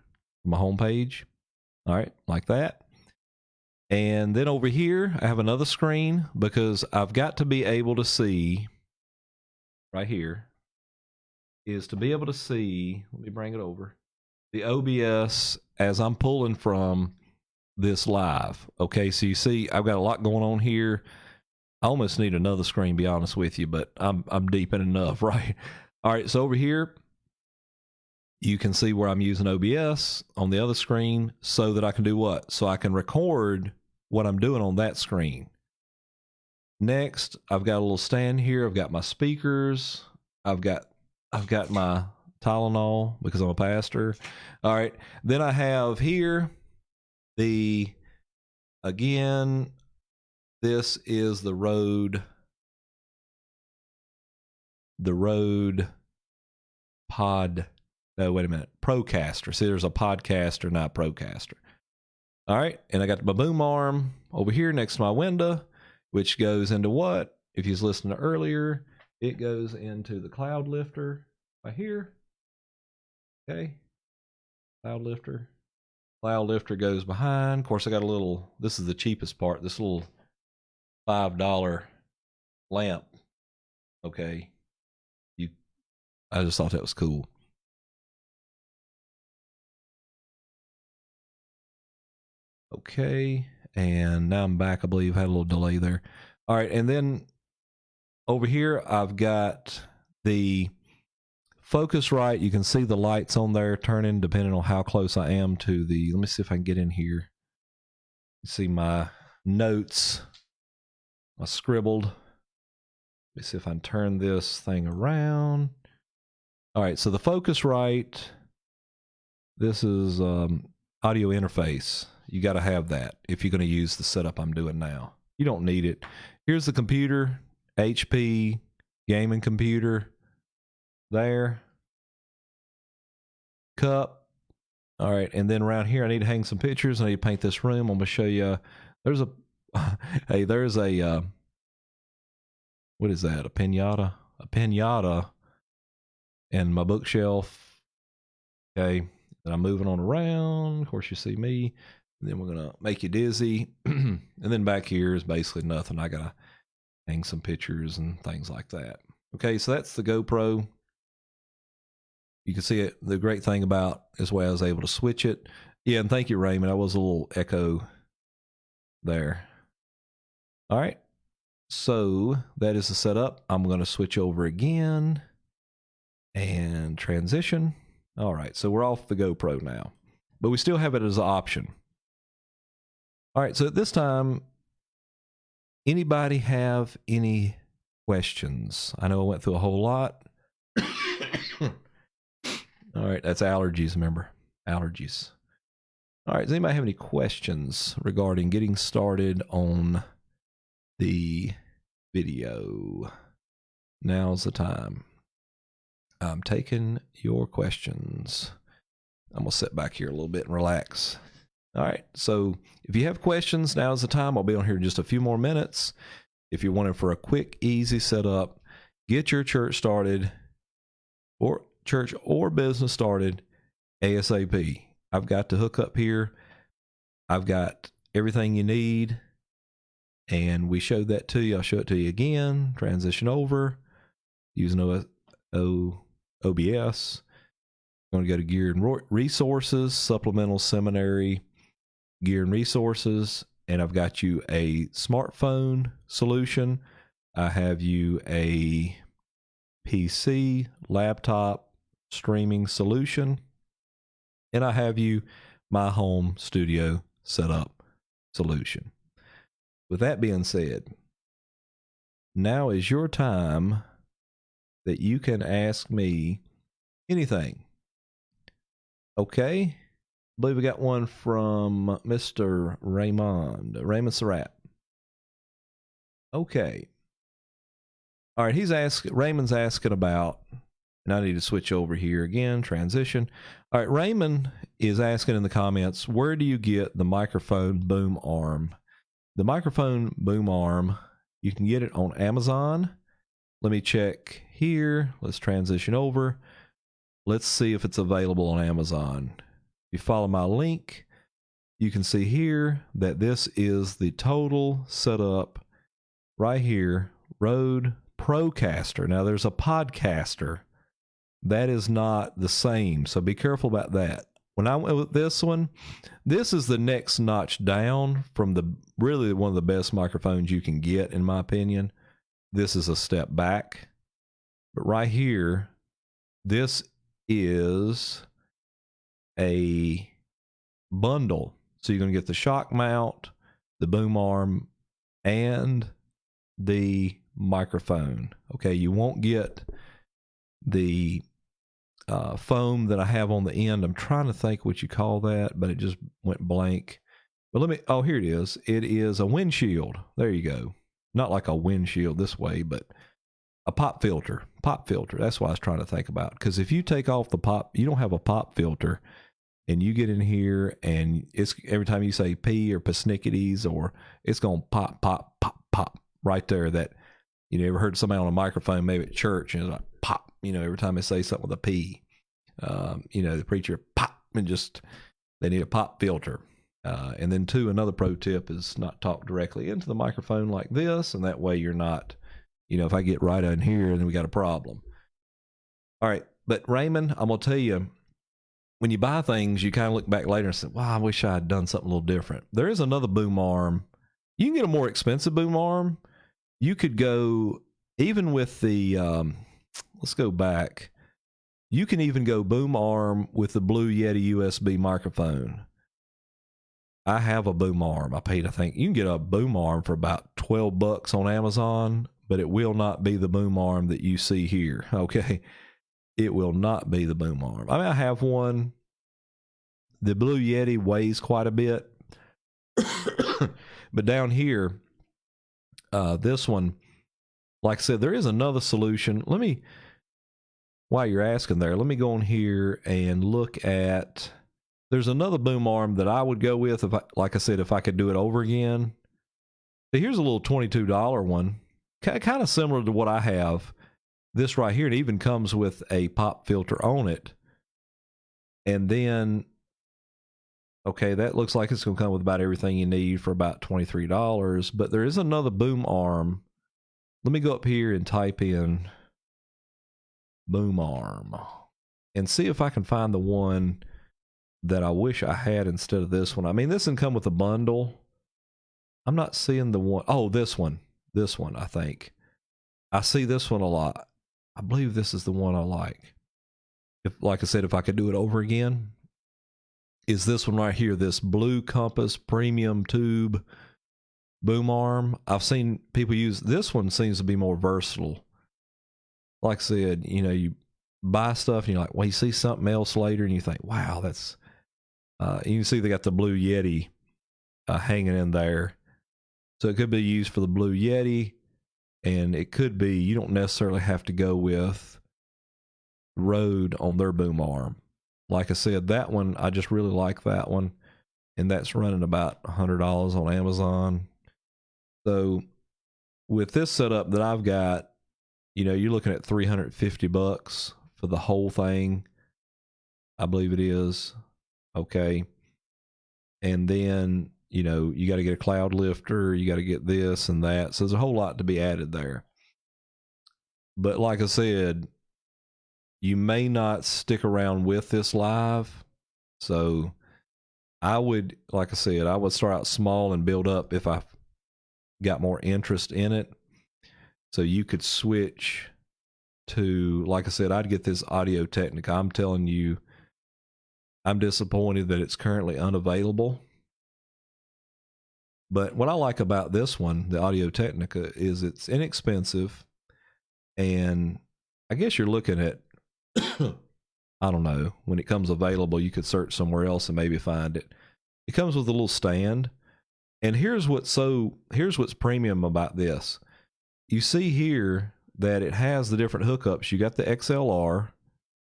on my homepage. All right, like that. And then over here, I have another screen because I've got to be able to see, right here, is to be able to see, let me bring it over, the OBS as I'm pulling from this live. Okay, so you see I've got a lot going on here. I almost need another screen, be honest with you, but I'm deep in enough, right? All right, so over here, you can see where I'm using OBS on the other screen so that I can do what? So I can record what I'm doing on that screen. Next, I've got a little stand here. I've got my speakers. I've got my Tylenol because I'm a pastor. All right. Then I have here again, this is the Rode Pod. No, wait a minute. Procaster. See, there's a podcaster, not Procaster. All right. And I got my boom arm over here next to my window, which goes into what? If you was listening to earlier, it goes into the cloud lifter right here. Okay. Cloud lifter. Cloud lifter goes behind. Of course, I got a little, this is the cheapest part, this little $5 lamp. Okay. I just thought that was cool. Okay, and now I'm back. I believe I had a little delay there. All right, and then over here, I've got the Focusrite. You can see the lights on there turning depending on how close I am to the, let me see if I can get in here. You see my notes, I scribbled. Let me see if I can turn this thing around. All right, so the Focusrite, this is audio interface. You got to have that if you're going to use the setup I'm doing now. You don't need it. Here's the computer, HP gaming computer there. Cup. All right, and then around here I need to hang some pictures. I need to paint this room. I'm going to show you. There's a hey, there's a what is that? A pinata? A pinata and my bookshelf. Okay, and I'm moving on around. Of course, you see me. And then we're gonna make you dizzy, and then back here is basically nothing. I gotta hang some pictures and things like that. Okay, so that's the GoPro. You can see it. The great thing about is why I was able to switch it. Yeah, and thank you, Raymond. I was a little echo there. All right, so that is the setup. I'm going to switch over again and transition. All right, so we're off the GoPro now, but we still have it as an option. All right, so at this time, anybody have any questions? I know I went through a whole lot. All right, that's allergies, remember? Allergies. All right, does anybody have any questions regarding getting started on the video? Now's the time. I'm taking your questions. I'm going to sit back here a little bit and relax. All right, so if you have questions, now's the time. I'll be on here in just a few more minutes. If you're wanting for a quick, easy setup, get your church started, or church or business started ASAP. I've got to hook up here. I've got everything you need, and we showed that to you. I'll show it to you again. Transition over using OBS. I'm going to go to Gear and Resources, Supplemental Seminary, Gear and Resources, and I've got you a smartphone solution. I have you a PC, laptop, streaming solution, and I have you my home studio setup solution. With that being said, now is your time that you can ask me anything. Okay, I believe we got one from Mr. Raymond Surratt. Okay. All right, Raymond's asking about, and I need to switch over here again, transition. All right, Raymond is asking in the comments, where do you get the microphone boom arm? The microphone boom arm, you can get it on Amazon. Let me check here. Let's transition over. Let's see if it's available on Amazon. If you follow my link, you can see here that this is the total setup right here, Rode Procaster. Now there's a Podcaster. That is not the same, so be careful about that. When I went with this one, this is the next notch down from the really one of the best microphones you can get, in my opinion. This is a step back. But right here, this is a bundle. So you're going to get the shock mount, the boom arm, and the microphone. Okay, you won't get the foam that I have on the end. I'm trying to think what you call that, but it just went blank. But let me, oh, here it is. It is a windshield. There you go. Not like a windshield this way, but a pop filter. Pop filter. That's what I was trying to think about. Because if you take off the pop, you don't have a pop filter, and you get in here, and it's every time you say P or persnicketies, or it's going to pop, pop, pop, pop right there. That, you know, ever heard somebody on a microphone, maybe at church, and it's like pop, you know, every time they say something with a P, you know, the preacher pop, and just, they need a pop filter. And then two, another pro tip is not talk directly into the microphone like this, and that way you're not, you know, if I get right on here, then we got a problem. All right, but Raymond, I'm going to tell you, when you buy things, you kind of look back later and say, wow, I wish I had done something a little different. There is another boom arm. You can get a more expensive boom arm. You could go even with the, let's go back. You can even go boom arm with the Blue Yeti USB microphone. I have a boom arm. I think you can get a boom arm for about $12 on Amazon, but it will not be the boom arm that you see here. Okay. It will not be the boom arm. I mean, I have one. The Blue Yeti weighs quite a bit. But down here, this one, like I said, there is another solution. While you're asking there, let me go on here and look at, there's another boom arm that I would go with if like I said, if I could do it over again. So here's a little $22 one, kind of similar to what I have. This right here, it even comes with a pop filter on it. And then, okay, that looks like it's going to come with about everything you need for about $23. But there is another boom arm. Let me go up here and type in boom arm and see if I can find the one that I wish I had instead of this one. I mean, this can come with a bundle. I'm not seeing the one. Oh, this one, I think. I see this one a lot. I believe this is the one I like. Like I said, if I could do it over again, is this one right here, this Blue Compass Premium Tube boom arm. I've seen people use this one. Seems to be more versatile. Like I said, you know, you buy stuff and you're like, well, you see something else later and you think, wow, that's, you can see they got the Blue Yeti hanging in there. So it could be used for the Blue Yeti, and it could be, you don't necessarily have to go with Rode on their boom arm. Like I said, that one, I just really like that one. And that's running about $100 on Amazon. So with this setup that I've got, you know, you're looking at $350 for the whole thing. I believe it is. Okay. And then, you know, you got to get a cloud lifter. You got to get this and that. So there's a whole lot to be added there. But like I said, you may not stick around with this live. So I would, like I said, I would start out small and build up if I got more interest in it. So you could switch to, like I said, I'd get this Audio Technica. I'm telling you, I'm disappointed that it's currently unavailable. But what I like about this one, the Audio Technica, is it's inexpensive. And I guess you're looking at, I don't know, when it comes available, you could search somewhere else and maybe find it. It comes with a little stand. And here's what's premium about this. You see here that it has the different hookups. You got the XLR,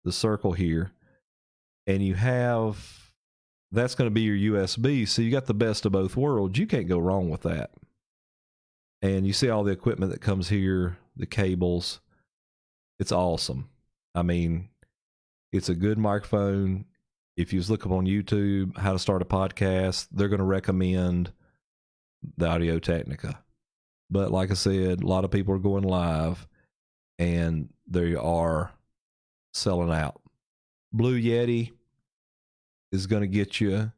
the circle here, and you have, that's going to be your USB. So you got the best of both worlds. You can't go wrong with that. And you see all the equipment that comes here, the cables. It's awesome. I mean, it's a good microphone. If you just look up on YouTube, how to start a podcast, they're going to recommend the Audio Technica. But like I said, a lot of people are going live and they are selling out. Blue Yeti is going to get you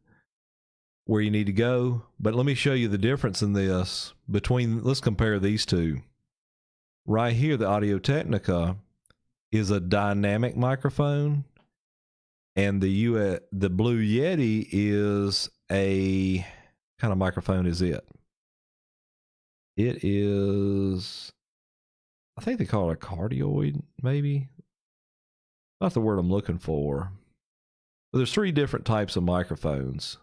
where you need to go. But let me show you the difference in this between, let's compare these two. Right here, the Audio Technica is a dynamic microphone, and the Blue Yeti is a kind of microphone is it? It is, I think they call it a cardioid, maybe. Not the word I'm looking for. But there's 3 different types of microphones.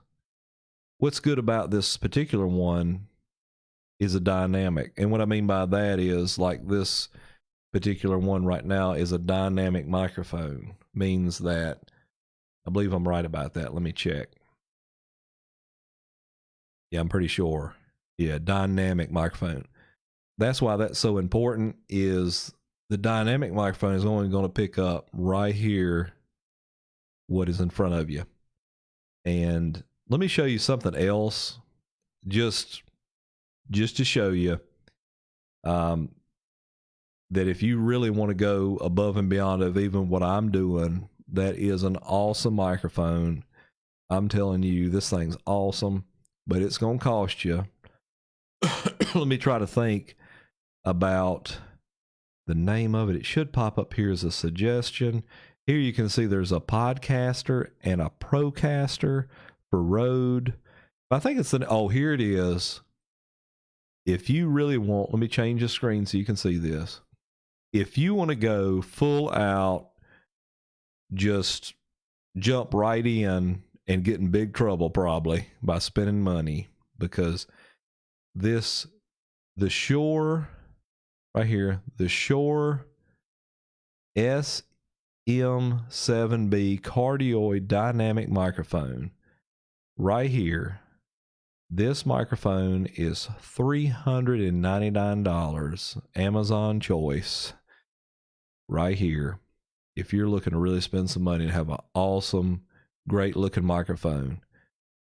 What's good about this particular one is a dynamic. And what I mean by that is, like, this particular one right now is a dynamic microphone. Means that, I believe I'm right about that. Let me check. Yeah, I'm pretty sure. Yeah, dynamic microphone. That's why that's so important, is the dynamic microphone is only going to pick up right here what is in front of you. And let me show you something else, just to show you that if you really want to go above and beyond of even what I'm doing, that is an awesome microphone. I'm telling you, this thing's awesome, but it's going to cost you. Let me try to think about the name of it. It should pop up here as a suggestion. Here you can see there's a Podcaster and a Procaster for Rode. I think it's here it is. If you really want, let me change the screen so you can see this. If you want to go full out, just jump right in and get in big trouble probably by spending money, because the Shure right here, the Shure SM7B cardioid dynamic microphone right here. This microphone is $399, Amazon choice, right here. If you're looking to really spend some money and have an awesome, great looking microphone,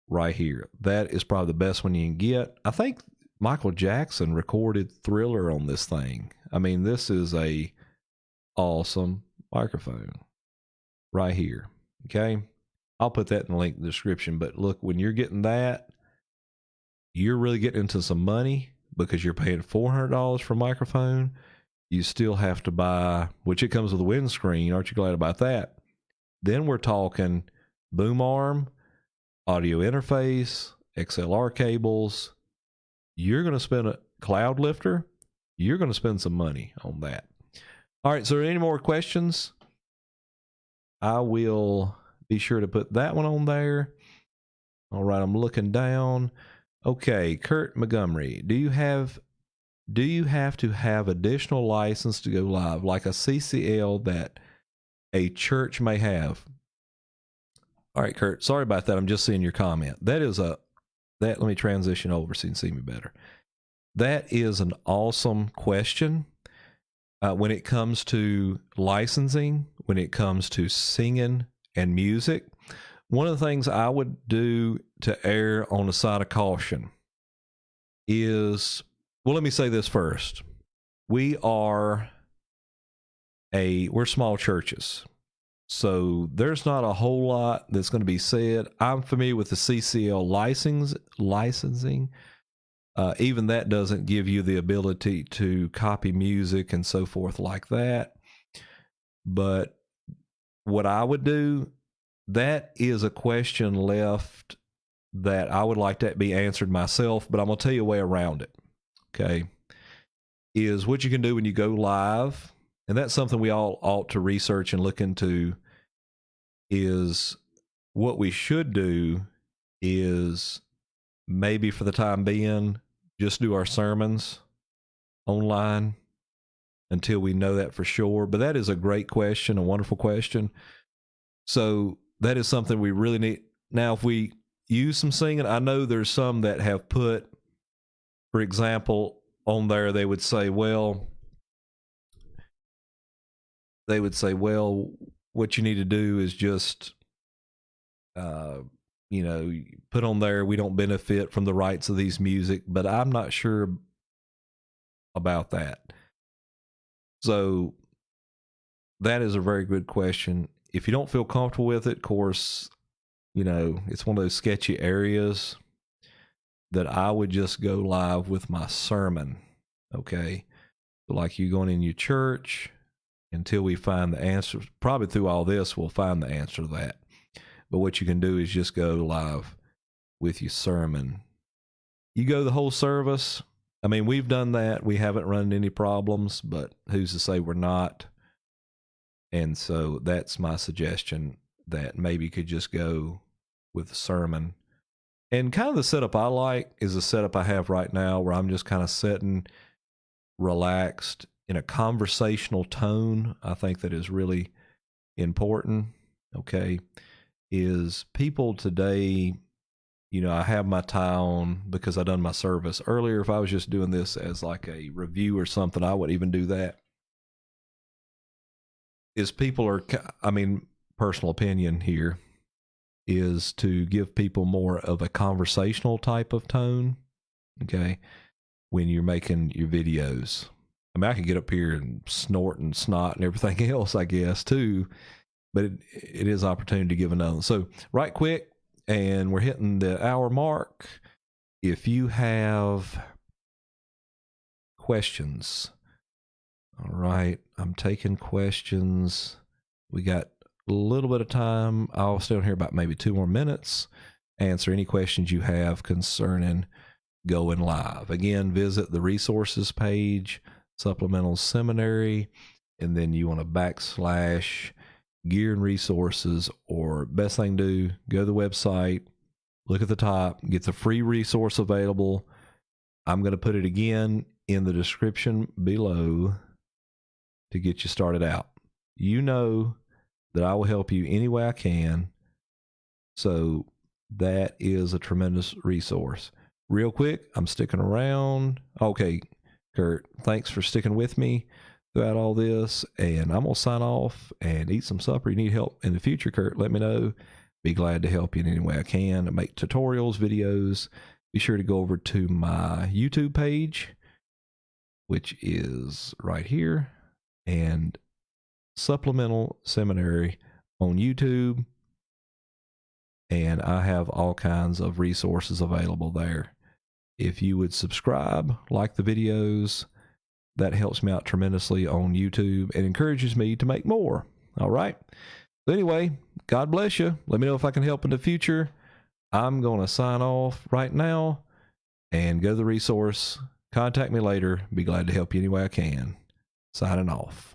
right here. That is probably the best one you can get. I think Michael Jackson recorded Thriller on this thing. I mean, this is a awesome microphone right here. Okay. I'll put that in the link in the description. But look, when you're getting that, you're really getting into some money, because you're paying $400 for a microphone. You still have to buy, which it comes with a windscreen. Aren't you glad about that? Then we're talking boom arm, audio interface, XLR cables. You're going to spend a cloud lifter. You're going to spend some money on that. All right. So are there any more questions? I will be sure to put that one on there. All right. I'm looking down. Okay, Kurt Montgomery, do you have to have additional license to go live, like a CCL that a church may have? All right, Kurt, sorry about that. I'm just seeing your comment. Let me transition over so you can see me better. That is an awesome question. When it comes to licensing, when it comes to singing and music, one of the things I would do to err on the side of caution is, well, let me say this first. We're small churches, so there's not a whole lot that's going to be said. I'm familiar with the CCL licensing. Even that doesn't give you the ability to copy music and so forth like that. But what I would do, that is a question left that I would like to be answered myself, but I'm going to tell you a way around it. Okay. Is what you can do when you go live. And that's something we all ought to research and look into. Is what we should do is, maybe for the time being, just do our sermons online until we know that for sure. But that is a great question, a wonderful question. So that is something we really need. Now, if we use some singing, I know there's some that have put, for example, on there, they would say, well, what you need to do is just, put on there, we don't benefit from the rights of these music, but I'm not sure about that. So that is a very good question. If you don't feel comfortable with it, of course, it's one of those sketchy areas that I would just go live with my sermon. Okay. So like you going in your church until we find the answer. Probably through all this, we'll find the answer to that. But what you can do is just go live with your sermon. You go the whole service. I mean, we've done that. We haven't run into any problems, but who's to say we're not? And so that's my suggestion, that maybe you could just go with the sermon. And kind of the setup I like is the setup I have right now, where I'm just kind of sitting relaxed in a conversational tone. I think that is really important. Okay. Is people today, I have my tie on because I done my service earlier. If I was just doing this as like a review or something, I wouldn't even do that. Is people are, personal opinion here is to give people more of a conversational type of tone. Okay. When you're making your videos, I can get up here and snort and snot and everything else, I guess, too. But it is opportunity to give another. So right quick, and we're hitting the hour mark. If you have questions All right. I'm taking questions. We got a little bit of time. I'll stay on here about maybe 2 more minutes. Answer any questions you have concerning going live. Again, visit the resources page, Supplemental Seminary, and then you want to / gear and resources, or best thing to do, go to the website, look at the top, get the free resource available. I'm going to put it again in the description below to get you started out. You know that I will help you any way I can. So that is a tremendous resource. Real quick, I'm sticking around. Okay, Kurt, thanks for sticking with me throughout all this. And I'm going to sign off and eat some supper. You need help in the future, Kurt, let me know. Be glad to help you in any way I can. I make tutorials, videos. Be sure to go over to my YouTube page, which is right here, and Supplemental Seminary on YouTube. And I have all kinds of resources available there. If you would subscribe, like the videos, that helps me out tremendously on YouTube and encourages me to make more. All right. So anyway, God bless you. Let me know if I can help in the future. I'm going to sign off right now and go to the resource. Contact me later. Be glad to help you any way I can. Signing off.